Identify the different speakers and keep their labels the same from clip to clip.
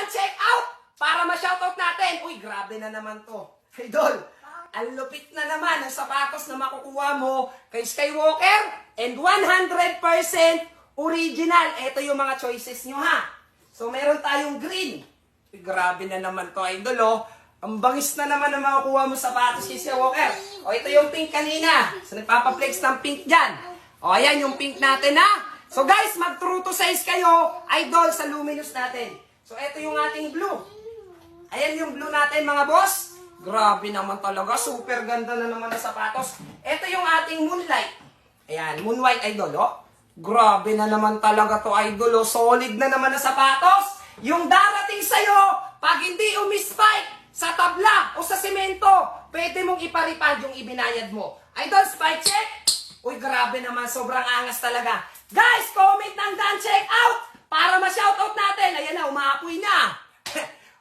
Speaker 1: done check out para ma-shoutout natin. Uy, grabe na naman to. Idol, ang lupit na naman ang sapatos na makukuha mo kay Skywalker and 100% original. Ito yung mga choices nyo ha. So meron tayong green. Uy, grabe na naman to, idol oh. Ang bangis na naman ang makukuha mo sapatos kay Skywalker. O ito yung pink kanina. So nagpapaflex ng pink dyan. O ayan yung pink natin ha. So guys, mag true to size kayo, idol, sa luminous natin. So ito yung ating blue. Ayan yung blue natin mga boss. Grabe naman talaga, super ganda na naman ang sapatos. Ito yung ating moonlight. Ayan, moonlight idol, oh. Grabe na naman talaga to idol, oh. Solid na naman ang sapatos. Yung darating sa'yo, pag hindi umispike sa tabla o sa semento, pwede mong iparipad yung ibinayad mo. Idol, spike check. Uy, grabe naman, sobrang angas talaga. Guys, comment ng done check out para ma-shoutout natin. Ayan na, umaapoy na.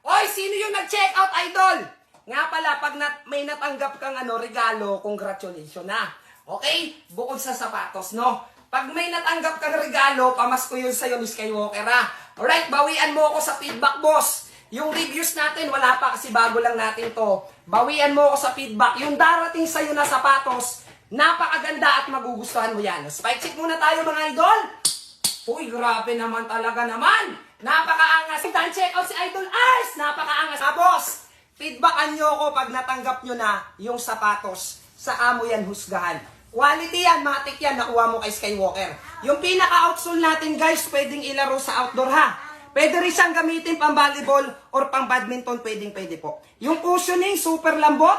Speaker 1: Oy, sino yung nag-check out, idol? Nga pala, pag may natanggap kang regalo, congratulations na. Okay? Bukod sa sapatos, no? Pag may natanggap kang regalo, pamasko yun sa'yo, Miss Skywalker, ha? Alright, bawian mo ako sa feedback, boss. Yung reviews natin, wala pa kasi bago lang natin to. Bawian mo ako sa feedback. Yung darating sa'yo na sapatos, napakaganda at magugustuhan mo yan. Spike check muna tayo mga idol. Uy, grabe naman talaga naman. Napakaangas. Done check out si Idol Ice. Napakaangas. Boss, feedbackan nyo ako pag natanggap nyo na yung sapatos. Sa amo yan husgahan. Quality yan, matik yan, nakuha mo kay Skywalker. Yung pinaka-outsole natin guys, pwedeng ilaro sa outdoor ha. Pwede rin siyang gamitin pang volleyball or pang badminton, pwede po. Yung cushioning, super lambot.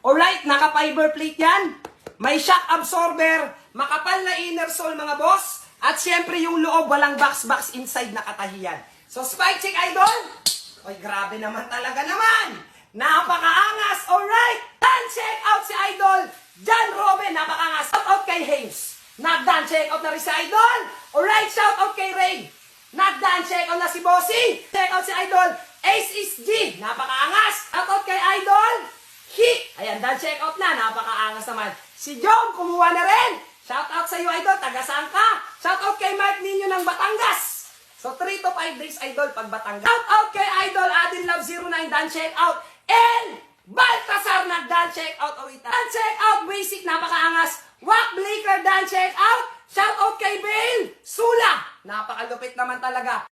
Speaker 1: Alright, naka-fiber plate yan. May shock absorber, makapal na inner sole mga boss. At syempre yung loob, walang box inside na katahiyan. So spike check idol. Oy, grabe naman talaga naman. Napakaangas. Alright. Done check out si idol. John Robin, napakaangas. Shout out kay Hayes. Nag-done check out na rin si idol. Alright, shout out kay Ray. Nag-done check out na si Bossy. Check out si idol. Ace is G. Napakaangas. Shout out kay idol. Ayan, done check out na. Napakaangas naman. Si John, kumuha na rin. Shout out sa iyo, idol. Taga saan ka? Shout out kay Mark Ninyo ng Batangas. So, 3 to 5 days, idol, pag Batangas. Shout out kay idol Adin Love 09, done check out. And Baltasar, nag-done check out. Done check out, basic, napakaangas. Wack Blaker, done check out. Shout out kay Bale Sula. Napakalupit naman talaga.